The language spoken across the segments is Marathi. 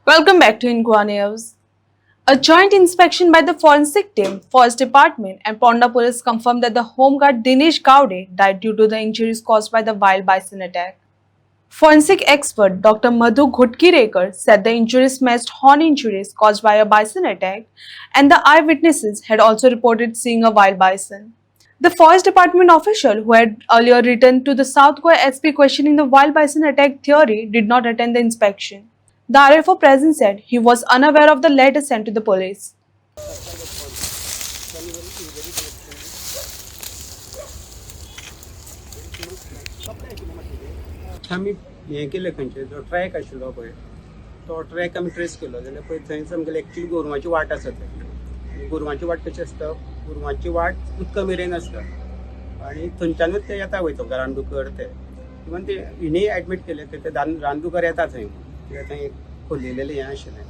Welcome back to Inqua News. A joint inspection by the forensic team, Forest Department, and Ponda Police confirmed that the Home Guard Dinesh Gowde died due to the injuries caused by the wild bison attack. Forensic expert Dr. Madhu Ghutkirekar said the injuries matched horn injuries caused by a bison attack, and the eyewitnesses had also reported seeing a wild bison. The Forest Department official who had earlier written to the South Goa SP questioning the wild bison attack theory did not attend the inspection. The RFO present said he was unaware of the letter sent to the police. आमी हें केलें खंयचे जो ट्रॅक आशिल्लो पळय तो ट्रॅक आमी ट्रेस केलो जाल्यार पळय थंयच आमगेली एक्चुअली गोरवांची वाट आसा थंय. गोरवांची वाट कशी आसता, गोरवांची वाट उदका मेरेन आसता आनी थंयच्यानूच ते येता वयता रानदुकर ते इवन ते हिणें एडमीट केले ते रानदुकर येता थंय कित्याक थंय एक खोलिल्लें हें आशिल्लें.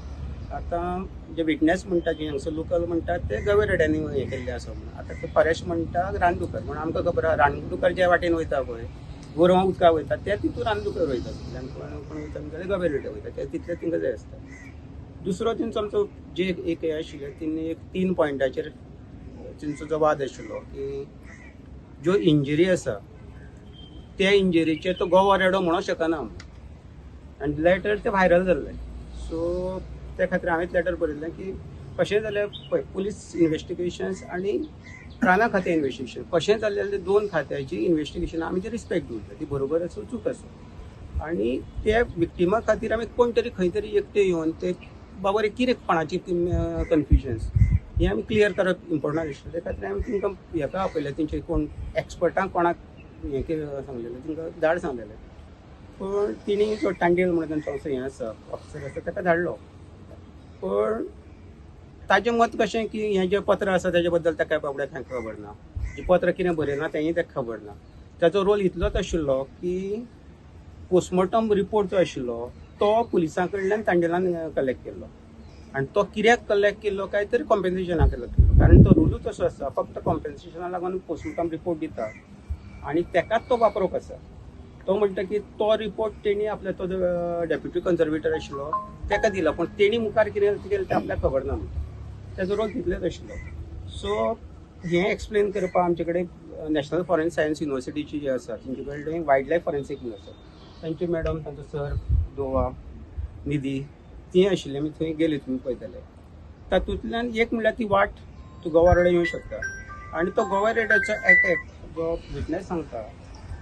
आतां जे विटनेस म्हणटा जे हांगसर लोकल म्हणटात ते गवेरेड्यांनी हें केल्लें आसा म्हणून. आतां ते फॉरेस्ट म्हणटा रानदुकर म्हण आमकां खबर आहा रानदुकर जे वाटेन वयता पळय गोरवां उदका वयता ते तितून रानदुकर वयता कोण वयता जाल्यार गवेरेडे वयता ते तितले तांकां जाय आसता. दुसरो तेंचो आमचो जे एक हें आशिल्लें तेणी एक 3 पॉयंटाचेर तेंचो जो वाद आशिल्लो की ज्यो इंजरी आसा त्या इंजरीचेर तो गवरेडो म्हणूंक शकना आनी लेटर ते व्हायरल जाल्लें. सो त्या खातीर हांवें लेटर बरयल्लें की कशें जाल्यार पळय पुलीस इन्वेस्टिगेशन्स आनी राना खातें इन्वेस्टिगेशन कशें जाल्लें दोन खात्याची इन्वेस्टिगेशन आमी ते रिस्पेक्ट दिवचें ती बरोबर आसूं चूक आसूं आनी त्या विक्टिमा खातीर आमी कोण तरी खंय तरी एकटे येवन ते बाबा रे कितें कोणाची कन्फ्युजन्स हें आमी क्लियर करप इम्पोर्टंट आशिल्लें. त्या खातीर आमी तांकां हेका आपयलें तेंचे कोण एक्सपर्टांक कोणाक हें सांगलेलें तांकां धाड सांगलेलें. पण तिणी जो टांडेल म्हणून तांचो असो हें आसा ऑफिसर आसा ताका धाडलो. पण ताजें मत कशें की हें जें पत्र आसा तेजे बद्दल ताका बाबड्याक कांय खबर ना, जें पत्र कितें बरयलां तेंय ताका खबर ना. ताचो रोल इतलोच आशिल्लो की पोस्टमॉर्टम रिपोर्ट जो आशिल्लो तो पुलिसां कडल्यान तांडेलान कलेक्ट केल्लो आनी तो कित्याक कलेक्ट केल्लो काय तरी कॉम्पेन्सेशनाक कलेक्ट केल्लो कारण तो रुलूच असो आसा फक्त कॉम्पेन्सेशनाक लागून पोस्टमॉर्टम रिपोर्ट दिता आनी तेकाच तो वापरूंक आसा. तो म्हणटा की तो रिपोर्ट तेणी आपल्या तो डेप्युटी कन्झर्वेटर आशिल्लो ताका दिला पण तेणी मुखार कितें केलें तें आपल्याक खबर ना म्हणटा. तेजो रोल तितलेच आशिल्लो. सो हें एक्सप्लेन करपाक आमचे कडेन नॅशनल फॉरेन सायन्स युनिवर्सिटीची जी आसा तेंचे कडेन वायल्ड लायफ फॉरेन्सीक म्हणून आसा तांचे मॅडम तांचो सर दोवा निधी ती आशिल्ली आमी थंय गेले तुमी पळयतले. तातूंतल्यान एक म्हणल्यार ती वाट तूं गवारेडो येवं शकता आनी तो गवारेड्याचो एटॅक जो विटनेस सांगता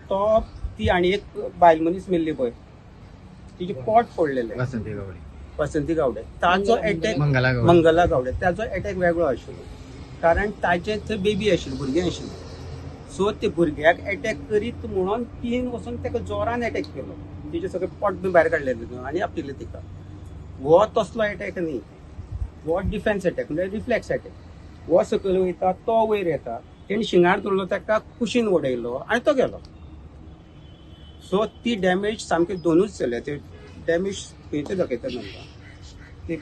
तो ती आनी एक बायल मनीस मेल्ली पळय तिचे पोट फोडलेलें वसंती गावडे ताचो एटॅक मंगला गावडे ताचो एटॅक वेगळो आशिल्लो कारण ताचे थंय बेबी आशिल्ली भुरगें आशिल्लें. सो ते भुरग्याक एटॅक करीत म्हणून तीन वचून ताका जोरान एटॅक केलो तिचे सगळें पोट बी भायर काडलें आनी आपटिल्लें तिका. हो तसलो एटॅक न्ही, हो डिफेन्स एटॅक म्हणजे रिफ्लेक्स एटॅक. हो सकयल वयता तो वयर येता तेणी शिंगार धरलो ताका कुशीन उडयलो आनी तो गेलो. सो ती डॅमेज सामके दोनूच जाले. ते डॅमेज खंयचे दाखयता म्हणटा ते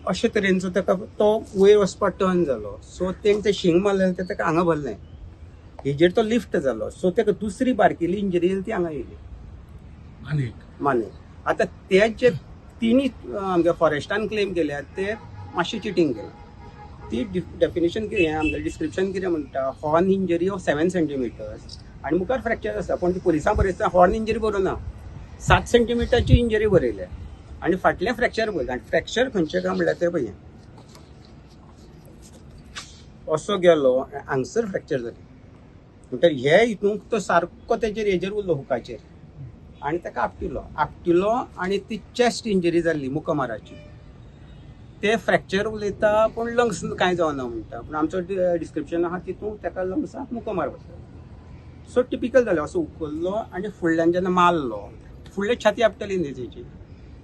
अशे तरेनचो ताका तो वयर वचपाक टर्न जालो. सो तेणें तें शिंग मारलेलें तें ताका हांगा भरलें हेजेर तो लिफ्ट जालो. सो ताका दुसरी बारकेली इंजरी येयली ती हांगा येयली माने. आतां ते जे तिनी आमगे फॉरेस्टान क्लेम केल्या ते मातशें चिटींग केलें. ती डेफिनेशन कितें आमगे डिस्क्रिप्शन कितें म्हणटा हॉर्न इंजरी ऑफ 7 सेंटीमिटर्स आनी मुखार फ्रॅक्चर आसा पण ती पुलिसां बरयता हॉर्न इंजरी बरोवना 7 सेंटीमिटरची इंजरी बरयल्या आनी फाटलें फ्रॅक्चर बरयता आनी फ्रॅक्चर खंयचें काय म्हणल्यार ते पळय असो गेलो हांगसर फ्रॅक्चर जाली म्हणटा हे हितून तो सारको तेजेर हेजेर उरलो हुकाचेर आनी ताका आपटिलो आनी ती चेस्ट इंजरी जाल्ली मुखमाराची. ते फ्रॅक्चर उलयता पूण लंग्स कांय जावना म्हणटा पूण आमचो डिस्क्रिप्शन आहा तितून ताका लंग्साक मुखमार बसलो. सो टिपिकल जालें असो उखल्लो आनी फुडल्यान जेन्ना मारलो फुडले छाती आपटली न्ही तेजी.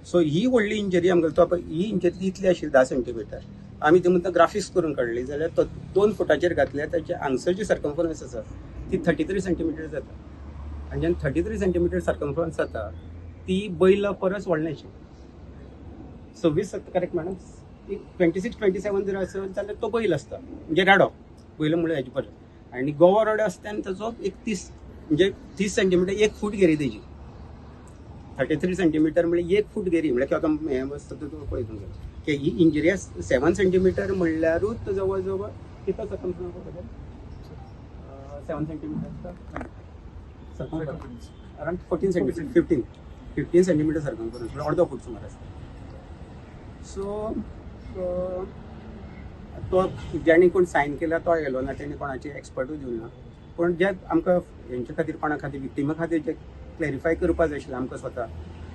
सो ही व्हडली इंजरी आमगेली तो ही इंजरी इतली आशिल्ली 10 सेंटीमिटर. आमी ती म्हणटा ग्राफिक्स करून काडली जाल्यार तो 2 फुटाचेर घातल्यार ताचे हांगसरची सर्कमफरन्स आसा ती 33 सेंटीमिटर जाता आनी जेन्ना 33 सेंटीमिटर सर्कमफरन्स जाता ती बैला परस व्हडलेंशी 26 करेक्ट मॅडम 26-27 जर आसत जाल्यार तो बैल आसता म्हणजे राडो बैल म्हणल्यार हेजे परस आनी गवो राडो आसता आनी ताचो एक 30 म्हणजे 30 सेंटीमिटर 1 फूट घेरी तेजी 33 सेंटीमीटर म्हणजे 1 फूट गेली म्हणजे किंवा हें बसता तो पळय तुमकां की ही इंजरी 7 सेंटीमीटर म्हणल्यारूच जवळ जवळ कितलो सकम 7 सेंटीमीटर अराउंड 14 सेंटीमीटर 15 सेंटीमीटर सरकम करून अर्दो फूट सुमार आसता सो तो ज्याने कोण सायन केला तो गेलो ना तेणी कोणाचे एक्सपर्टूच दिवं ना पूण जे आमकां हेंचे खातीर कोणा खातीर विक्टिमा खातीर जे क्लॅरिफाय करपा जाय आशिल्लें आमकां स्वता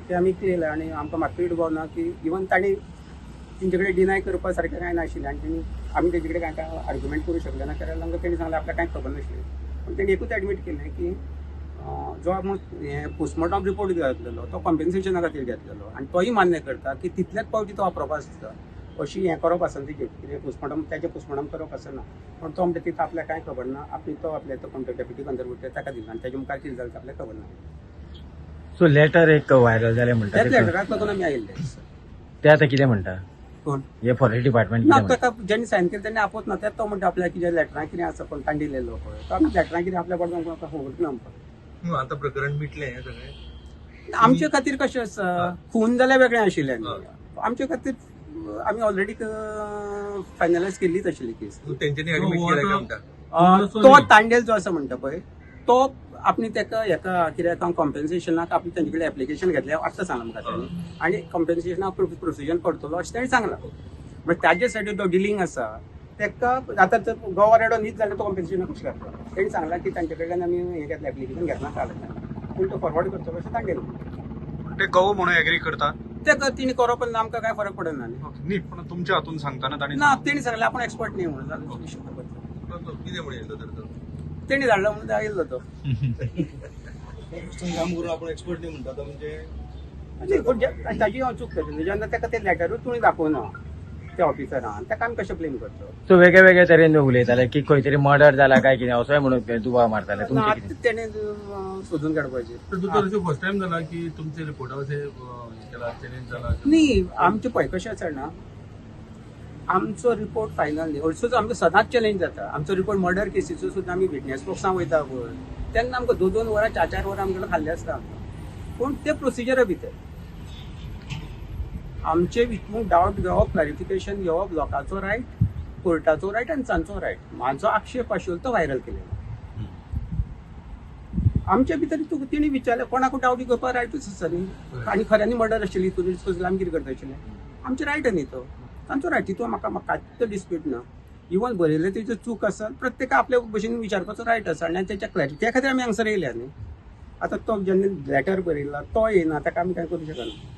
ते आमी केलें आनी आमकां मात्तूय दुबाव ना की इवन ताणी तेंचे कडेन डिनाय करपा सारकें कांय नाशिल्लें आनी तेणी आमी तेजे कडेन कांय आर्ग्युमेंट करूं शकले ना कारण आमकां तेणी सांगलें आपल्याक कांय खबर नाशिल्लें पूण तेणी एकूच एडमीट केलें की जो हें पोस्टमॉर्टम रिपोर्ट घेतलेलो तो कॉम्पेन्सेशना खातीर घेतलेलो आनी तोय मान्य करता की तितल्याच पावटी तो वापरपा आसता अशी हें करप आसना तेजेर कितें पोस्टमॉर्टम तेजें पोस्टमॉर्टम करप आसना पूण तो म्हणटा तिथं आपल्याक कांय खबर ना तो आपल्या तो कोणतो डेप्युटी कंजर्वेटर ताका दिला आनी तेजे मुखार कितें जालें तें आपल्याक खबर ना सो लेटर एक व्हायरल जालें म्हणटा त्याच लेटराक लागून आमी आयिल्ले ते आतां कितें म्हणटा कोण हे फॉरेस्ट डिपार्टमेंट ना कितें म्हणटा ताका जेणे सायन केलें तेणे आपोवच ना तेच तो म्हणटा आपल्याक कितें लेटरां कितें आसा पण ताण दिलेलो पळय तो आमी लेटरां कितें आपल्या बद्दल आमकां खबर ना म्हणपाक आता प्रकरण मिटलें हें सगळें आमचे खातीर कशें आसा खून जाल्यार वेगळें आशिल्लें आमचे खातीर आमी ऑलरेडी फायनलायज केल्लीच आशिल्ली केस तेंच्यांनी एडमीट केलें काय म्हणटा तो तांडेल जो आसा म्हणटा पळय तो आपणी तेका हेका कित्याक कॉम्पेन्सेशनाक आपणी तेंचे कडेन एप्लिकेशन घेतलें आत्तां सांगला म्हाका तांणी आनी कॉम्पेन्सेशनाक प्रोसिजर करतलो अशें तांणी सांगलां बट ताजे सायडीन तो डिलींग आसा तेका आतां गोवा रेडो न्हीच जाल्यार तो कॉम्पेन्सेशन कशें करता तेणी सांगलां की तांचे कडल्यान आमी हें घेतलें एप्लिकेशन घेतलां काल पूण तो फॉरवर्ड करतलो अशें तांडेल ते गवो म्हणून एग्री करता तेका तिणी करप आनी आमकां कांय फरक पडना न्ही न्ही पण तुमच्या हातून सांगताना ताणी ना तेणी सांगलें आपण एक्सपर्ट न्ही म्हणून जाल्यार कितें म्हणून येयलो तर तो तेणी धाडलो म्हणून आयिल्लो तो काम करून आपण एक्सपर्ट नाही म्हणटा म्हणजे ताजी हांव चूक करता जेन्ना ताका तें लेटरूच तुणी दाखोवना त्या ऑफिसरान ताका आमी कशें ब्लेम करता सो वेगळे वेगळे तरेन उलयताले की खंय तरी मर्डर जाला काय कितें असोय म्हणून दुबाव मारताले तुमचे कितें तेणे सोदून काडपाचें तर तुका फर्स्ट टाइम जाला की तुमचे रिपोर्टार अशें केला चॅलेंज जाला न्ही आमचें पळय कशें आसा ना आमचो रिपोर्ट फायनल न्ही ऑल्सो आमकां सदांच चॅलेंज जाता आमचो रिपोर्ट मर्डर केसीचो सुद्दां आमी विटनेस बॉक्सां वयता पळय तेन्ना आमकां 2-2 वरां 4-4 वरां आमचे खाल्ले आसता पूण ते प्रोसिजरा भितर आमचे विचून डावट घेवप क्लॅरिफिकेशन घेवप लोकांचो रायट कोर्टाचो रायट आनी तांचो रायट म्हाजो आक्षेप आशिल्लो तो व्हायरल केलेलो आमच्या भितर तिणी विचारलें कोणाकूय डावट घेवपाक रायटूच आसा न्ही आनी खऱ्यांनी मर्डर आशिल्ली तुमी आमी कितें करता आशिल्लें आमचें रायट न्ही तो तांचो रायट तितून म्हाका डिस्प्यूट ना इवन बरयलें तेजी चूक आसा प्रत्येका आपल्या भशेन विचारपाचो रायट आसा आनी तेच्या क्लॅरिटी त्या खातीर आमी हांगसर येयल्या न्ही आतां तो जेन्ना लेटर बरयला तो येना ताका आमी कांय करूं शकना